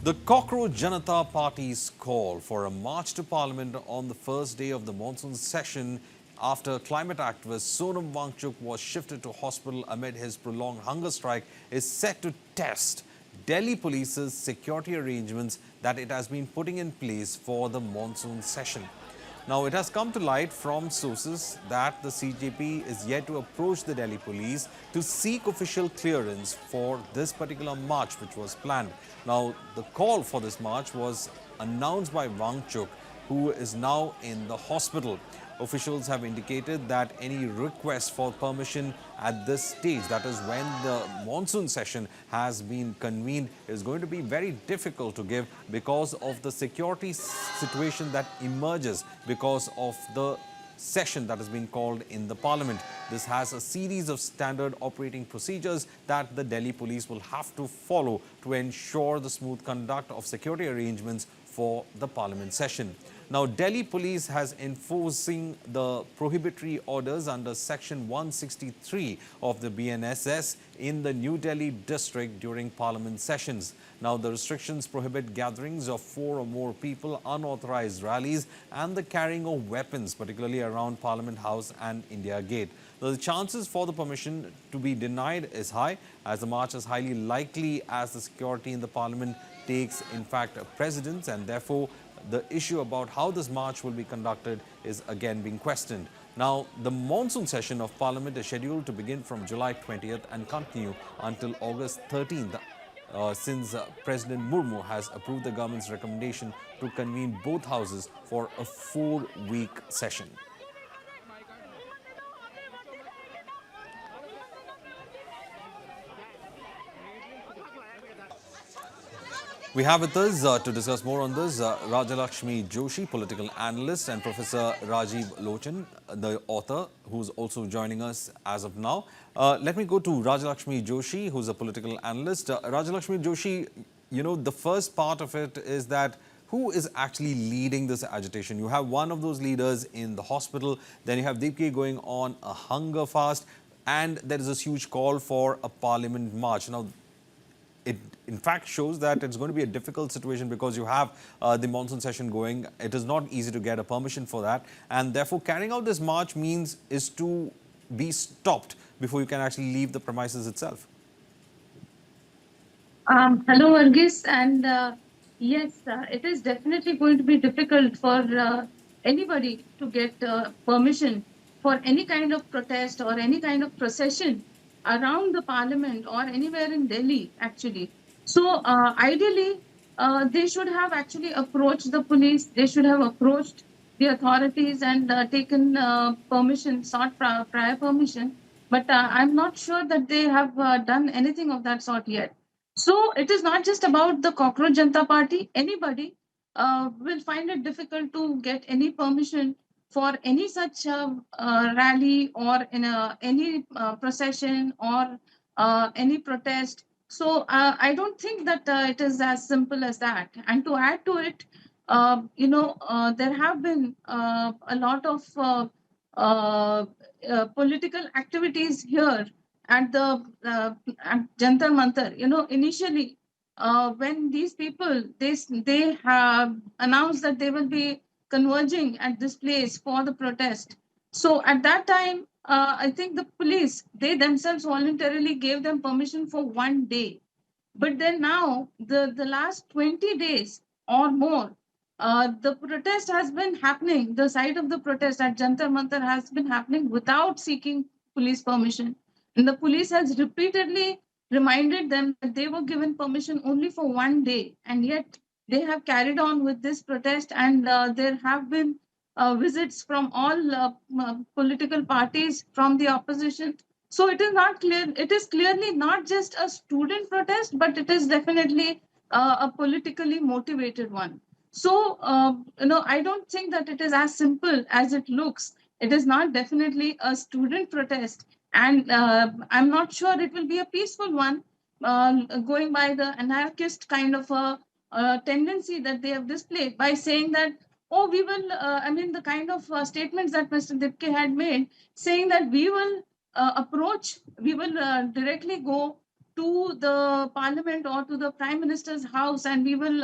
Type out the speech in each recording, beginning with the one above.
The Cockroach Janata Party's call for a march to Parliament on the first day of the monsoon session after climate activist Sonam Wangchuk was shifted to hospital amid his prolonged hunger strike is set to test Delhi Police's security arrangements that it has been putting in place for the monsoon session. Now, it has come to light from sources that the CJP is yet to approach the Delhi police to seek official clearance for this particular march which was planned. Now, the call for this march was announced by Wangchuk, who is now in the hospital. Officials have indicated that any request for permission at this stage, that is when the monsoon session has been convened, is going to be very difficult to give because of the security situation that emerges because of the session that has been called in the parliament. This has a series of standard operating procedures that the Delhi police will have to follow to ensure the smooth conduct of security arrangements for the parliament session. Now, Delhi police has enforcing the prohibitory orders under section 163 of the BNSS in the New Delhi district during parliament sessions. Now, the restrictions prohibit gatherings of 4 or more people, unauthorized rallies and the carrying of weapons, particularly around Parliament House and India Gate. Now, the chances for the permission to be denied is high, as the march is highly likely as the security in the parliament takes, in fact, a precedence, and therefore the issue about how this march will be conducted is again being questioned. Now, the monsoon session of Parliament is scheduled to begin from July 20th and continue until August 13th, since President Murmu has approved the government's recommendation to convene both houses for a 4-week session. We have with us to discuss more on this Rajalakshmi Joshi, political analyst, and Professor Rajiv Lochan, the author, who's also joining us as of now. Let me go to Rajalakshmi Joshi, who's a political analyst. Rajalakshmi Joshi, you know, the first part of it is that who is actually leading this agitation? You have one of those leaders in the hospital, then you have Deepki going on a hunger fast, and there is this huge call for a parliament march. Now, it in fact shows that it's going to be a difficult situation because you have the monsoon session going. It is not easy to get a permission for that, and therefore carrying out this march means is to be stopped before you can actually leave the premises itself. Hello, Argis, and yes, it is definitely going to be difficult for anybody to get permission for any kind of protest or any kind of procession around the parliament or anywhere in Delhi, actually. So, ideally, they should have actually approached the police, they should have approached the authorities and taken permission, sought prior permission. But I'm not sure that they have done anything of that sort yet. So it is not just about the Cockroach Janata Party. Anybody will find it difficult to get any permission for any such rally or in any procession or any protest. So I don't think that it is as simple as that. And to add to it, there have been a lot of political activities here at the at Jantar Mantar. Initially, when these people they have announced that they will be converging at this place for the protest. So at that time, I think the police they themselves voluntarily gave them permission for 1 day. But then now the last 20 days or more, the protest has been happening. The site of the protest at Jantar Mantar has been happening without seeking police permission. And the police has repeatedly reminded them that they were given permission only for 1 day. And yet they have carried on with this protest. And there have been visits from all political parties from the opposition. So it is not clear. It is clearly not just a student protest, but it is definitely a politically motivated one. So, I don't think that it is as simple as it looks. It is not definitely a student protest. And I'm not sure it will be a peaceful one, going by the anarchist kind of a tendency that they have displayed by saying that, oh, we will, the kind of statements that Mr. Dipke had made, saying that we will directly go to the parliament or to the prime minister's house, and we will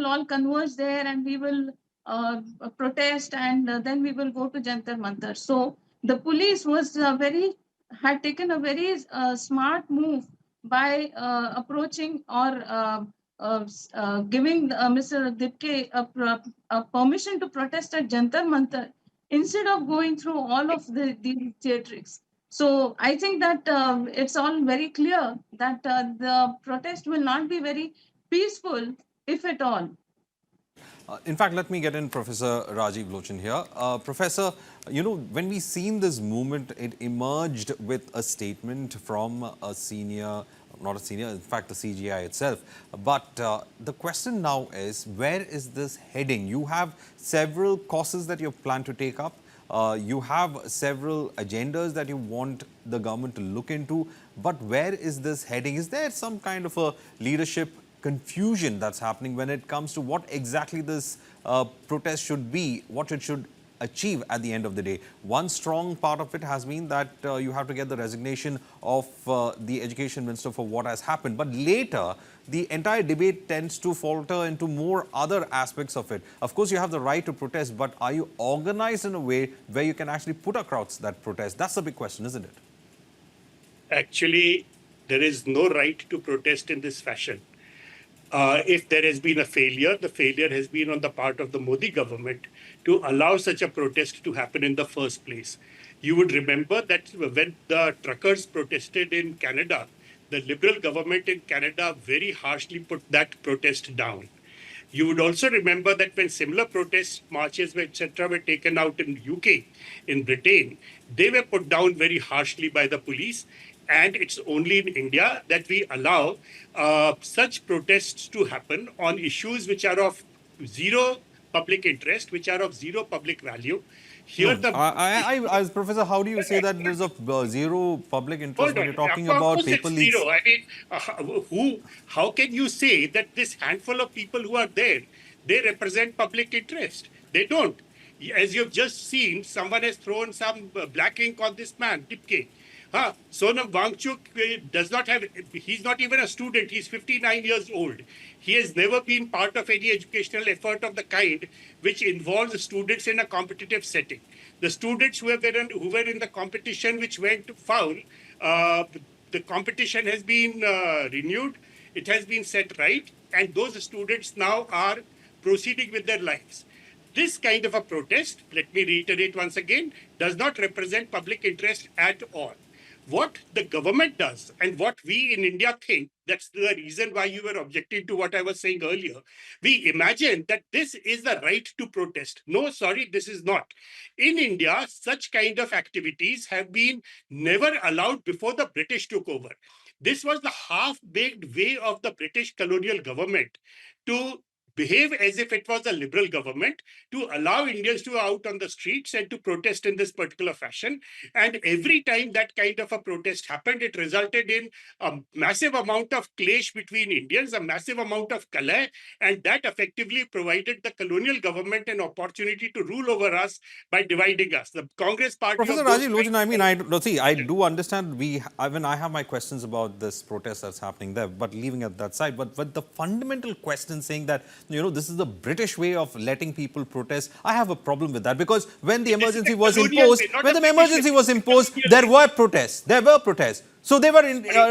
all converge there, and we will protest, and then we will go to Jantar Mantar. So the police was had taken a very smart move by approaching or giving Mr. Dipke a permission to protest at Jantar Mantar instead of going through all of the theatrics. So I think that it's all very clear that the protest will not be very peaceful, if at all. In fact, let me get in Professor Rajiv Lochan here. Professor, when we seen this movement, it emerged with a statement from a senior, not a senior, in fact, the CGI itself. But the question now is, where is this heading? You have several causes that you plan to take up. You have several agendas that you want the government to look into. But where is this heading? Is there some kind of a leadership confusion that's happening when it comes to what exactly this protest should be, what it should achieve at the end of the day? One strong part of it has been that you have to get the resignation of the education minister for what has happened. But later, the entire debate tends to falter into more other aspects of it. Of course, you have the right to protest, but are you organized in a way where you can actually put across that protest? That's the big question, isn't it? Actually, there is no right to protest in this fashion. If there has been a failure, the failure has been on the part of the Modi government to allow such a protest to happen in the first place. You would remember that when the truckers protested in Canada, the Liberal government in Canada very harshly put that protest down. You would also remember that when similar protest marches, etc., were taken out in UK, in Britain, they were put down very harshly by the police. And it's only in India that we allow such protests to happen on issues which are of zero public interest, which are of zero public value. Here, as Professor, how do you say that there's of zero public interest when you're talking about paper leaks? Zero. I mean, how can you say that this handful of people who are there, they represent public interest? They don't. As you've just seen, someone has thrown some black ink on this man, Dipke. Sonam Wangchuk does not have, he's not even a student, he's 59 years old. He has never been part of any educational effort of the kind which involves students in a competitive setting. The students who were in the competition which went foul, the competition has been renewed, it has been set right, and those students now are proceeding with their lives. This kind of a protest, let me reiterate once again, does not represent public interest at all. What the government does and what we in India think, that's the reason why you were objecting to what I was saying earlier. We imagine that this is the right to protest. No, sorry, this is not. In India, such kind of activities have been never allowed before the British took over. This was the half-baked way of the British colonial government to behave as if it was a liberal government, to allow Indians to go out on the streets and to protest in this particular fashion. And every time that kind of a protest happened, it resulted in a massive amount of clash between Indians, a massive amount of kala, and that effectively provided the colonial government an opportunity to rule over us by dividing us. The Congress party... Professor Rajiv Lochan, I mean, I do understand when I have my questions about this protest that's happening there, but leaving at that side, but the fundamental question saying that this is the British way of letting people protest. I have a problem with that because when the emergency was imposed, there were protests. So they were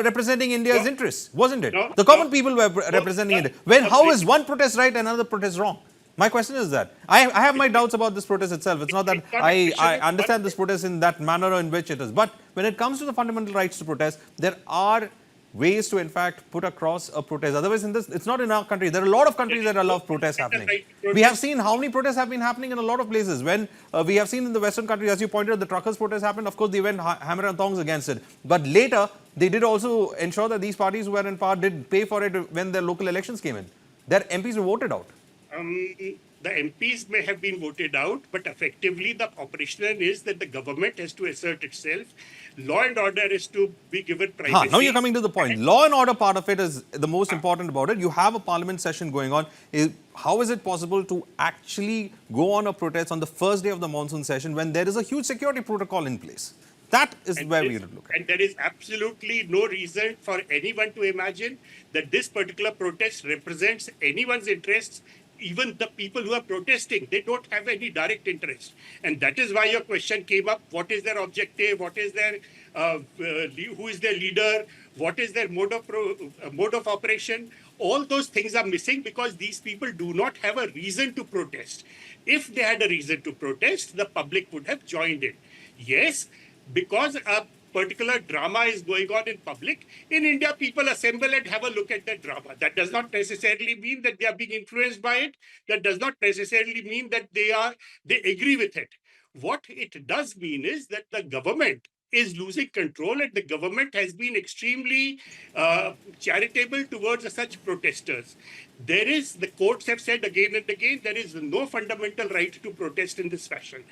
representing India's interests, wasn't it? The common people were representing it. How is one protest right and another protest wrong? My question is that. I have my doubts about this protest itself. It's not that I understand this protest in that manner in which it is. But when it comes to the fundamental rights to protest, there are ways to, in fact, put across a protest. Otherwise, it's not in our country. There are a lot of countries that allow protests happening. We have seen how many protests have been happening in a lot of places. When we have seen in the Western countries, as you pointed out, the truckers' protest happened. Of course, they went hammer and tongs against it. But later, they did also ensure that these parties who were in power did pay for it when their local elections came in. Their MPs were voted out. The MPs may have been voted out, but effectively the operational is that the government has to assert itself. Law and order is to be given privacy. Now you're coming to the point. Law and order part of it is the most important about it. You have a parliament session going on. How is it possible to actually go on a protest on the first day of the monsoon session when there is a huge security protocol in place? That is And where this- we would look at. and there is absolutely no reason for anyone to imagine that this particular protest represents anyone's interests. Even the people who are protesting, they don't have any direct interest. And that is why your question came up. What is their objective? What is their, who is their leader? What is their mode of operation? All those things are missing because these people do not have a reason to protest. If they had a reason to protest, the public would have joined in. Yes, because a particular drama is going on in public, in India, people assemble and have a look at that drama. That does not necessarily mean that they are being influenced by it. That does not necessarily mean that they agree with it. What it does mean is that the government is losing control, and the government has been extremely charitable towards such protesters. The courts have said again and again, there is no fundamental right to protest in this fashion.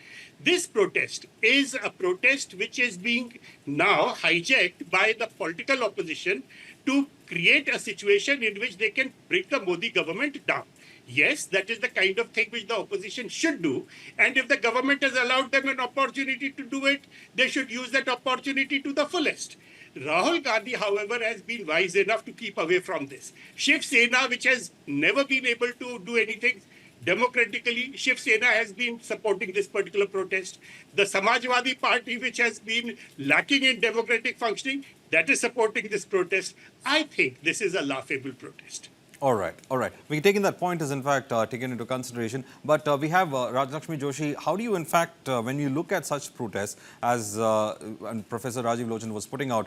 This protest is a protest which is being now hijacked by the political opposition to create a situation in which they can bring the Modi government down. Yes, that is the kind of thing which the opposition should do. And if the government has allowed them an opportunity to do it, they should use that opportunity to the fullest. Rahul Gandhi, however, has been wise enough to keep away from this. Shiv Sena, which has never been able to do anything democratically, Shiv Sena has been supporting this particular protest. The Samajwadi Party, which has been lacking in democratic functioning, that is supporting this protest. I think this is a laughable protest. All right, all right. We're taking that point is in fact taken into consideration. But we have Rajlakshmi Joshi. How do you in fact, when you look at such protests, as and Professor Rajiv Lochan was putting out,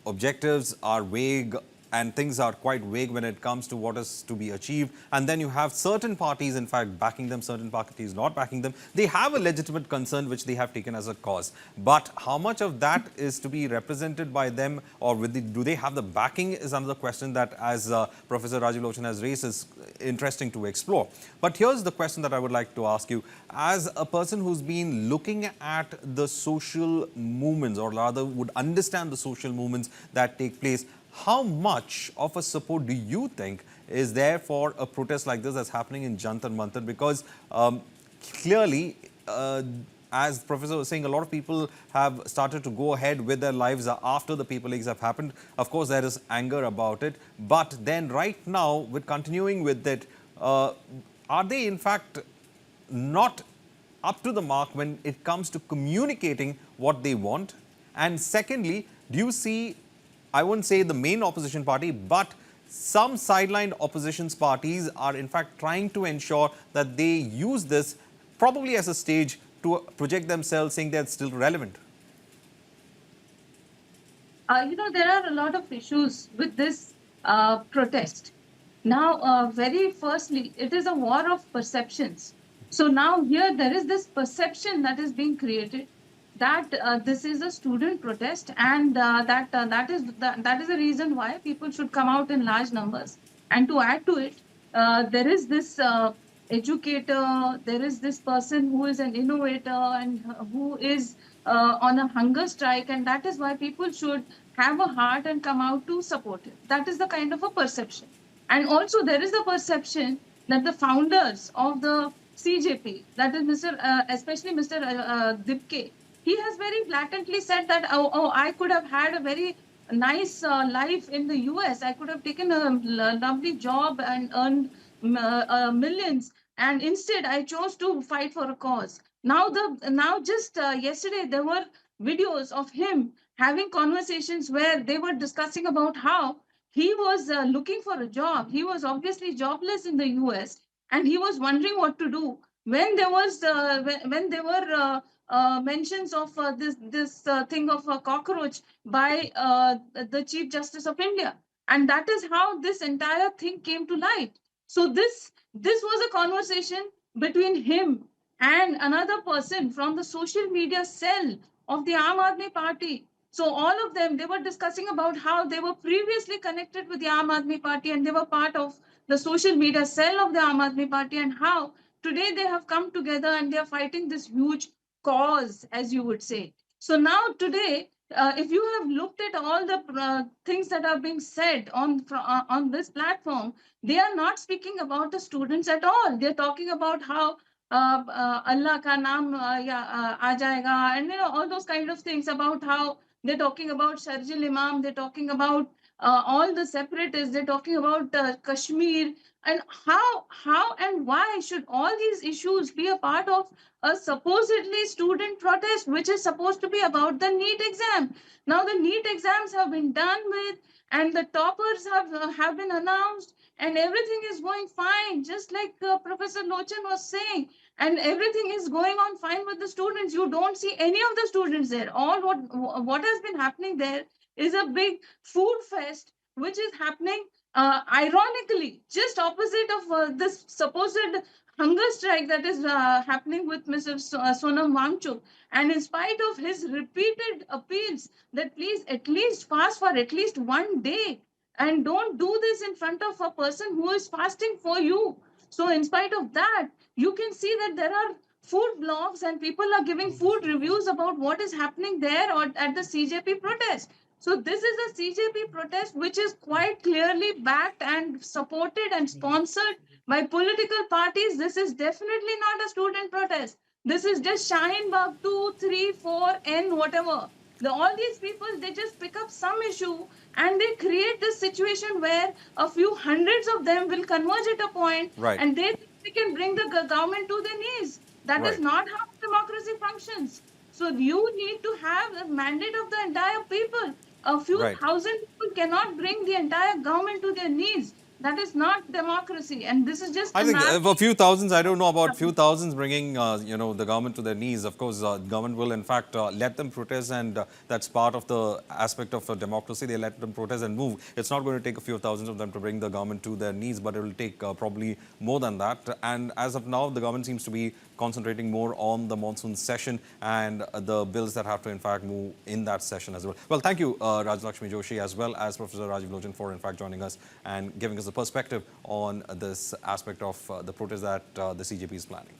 objectives are vague and things are quite vague when it comes to what is to be achieved. And then you have certain parties, in fact, backing them, certain parties not backing them. They have a legitimate concern which they have taken as a cause. But how much of that is to be represented by them, or do they have the backing, is another question that, as Professor Rajiv Lochan has raised, is interesting to explore. But here's the question that I would like to ask you. As a person who's been looking at the social movements, or rather would understand the social movements that take place, how much of a support do you think is there for a protest like this that's happening in Jantar Mantar? Because clearly, as Professor was saying, a lot of people have started to go ahead with their lives after the People Leagues have happened. Of course, there is anger about it. But then right now, with continuing with it, are they in fact not up to the mark when it comes to communicating what they want? And secondly, do you see, I wouldn't say the main opposition party, but some sidelined opposition parties are in fact trying to ensure that they use this probably as a stage to project themselves, saying they're still relevant? There are a lot of issues with this protest. Now, very firstly, it is a war of perceptions. So now here there is this perception that is being created that this is a student protest, and that is the reason why people should come out in large numbers. And to add to it, there is this educator, there is this person who is an innovator and who is on a hunger strike, and that is why people should have a heart and come out to support it. That is the kind of a perception. And also there is the perception that the founders of the CJP, that is especially Mr. Dibke, he has very blatantly said that, I could have had a very nice life in the US. I could have taken a lovely job and earned millions. And instead, I chose to fight for a cause. Now just yesterday, there were videos of him having conversations where they were discussing about how he was looking for a job. He was obviously jobless in the US, and he was wondering what to do when there was when there were mentions of this thing of a cockroach by the Chief Justice of India, and that is how this entire thing came to light. So this was a conversation between him and another person from the social media cell of the Aam Aadmi Party. So all of them, they were discussing about how they were previously connected with the Aam Aadmi Party and they were part of the social media cell of the Aam Aadmi Party, and how today they have come together and they are fighting this huge cause, as you would say. So now today, if you have looked at all the things that are being said on this platform, they are not speaking about the students at all. They're talking about how Allah ka naam aa jayega, and all those kind of things about how they're talking about Sharjil Imam, they're talking about all the separatists, they're talking about Kashmir, and how and why should all these issues be a part of a supposedly student protest, which is supposed to be about the NEET exam. Now the NEET exams have been done with, and the toppers have been announced, and everything is going fine, just like Professor Lochan was saying, and everything is going on fine with the students. You don't see any of the students there. All what has been happening there is a big food fest, which is happening ironically just opposite of this supposed hunger strike that is happening with Mr. Sonam Wangchuk. And in spite of his repeated appeals that please at least fast for at least one day, and don't do this in front of a person who is fasting for you. So in spite of that, you can see that there are food blogs and people are giving food reviews about what is happening there or at the CJP protest. So this is a CJP protest which is quite clearly backed and supported and sponsored by political parties. This is definitely not a student protest. This is just Shaheen Bagh 2, 3, 4, N, whatever. All these people, they just pick up some issue and they create this situation where a few hundreds of them will converge at a point, Right. and they can bring the government to their knees. That is Right. not how democracy functions. So you need to have a mandate of the entire people. A few Right. thousand people cannot bring the entire government to their knees. That is not democracy. And this is just I a think math. a few thousands, I don't know about few thousands bringing, the government to their knees. Of course, government will in fact let them protest, and that's part of the aspect of democracy. They let them protest and move. It's not going to take a few thousands of them to bring the government to their knees, but it will take probably more than that. And as of now, the government seems to be concentrating more on the monsoon session and the bills that have to in fact move in that session as well. Well, thank you, Rajlakshmi Joshi, as well as Professor Rajiv Lojan, for in fact joining us and giving us a perspective on this aspect of the protest that the CJP is planning.